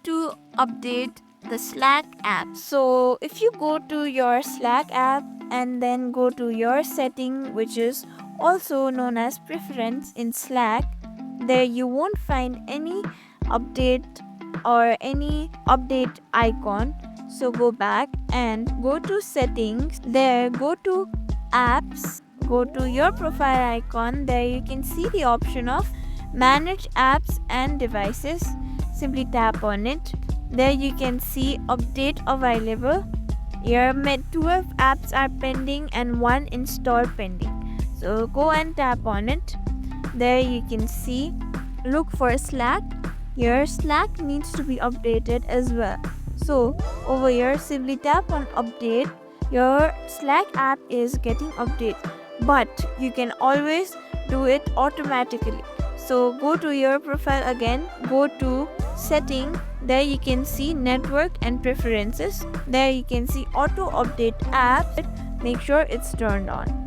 to update the Slack app. So if you go to your Slack app and then go to your setting, which is also known as preference in Slack, there you won't find any update or any update icon. So go back and go to settings. There go to apps, go to your profile icon. There you can see the option of manage apps and devices. Simply tap on it. There you can see update available. Here 12 apps are pending and 1 install pending. So go and tap on it. There you can see look for Slack. Here Slack needs to be updated as well. So over here simply tap on update. Your Slack app is getting updated, but you can always do it automatically. So go to your profile again, go to setting. There you can see network and preferences. There you can see auto update apps. Make sure it's turned on.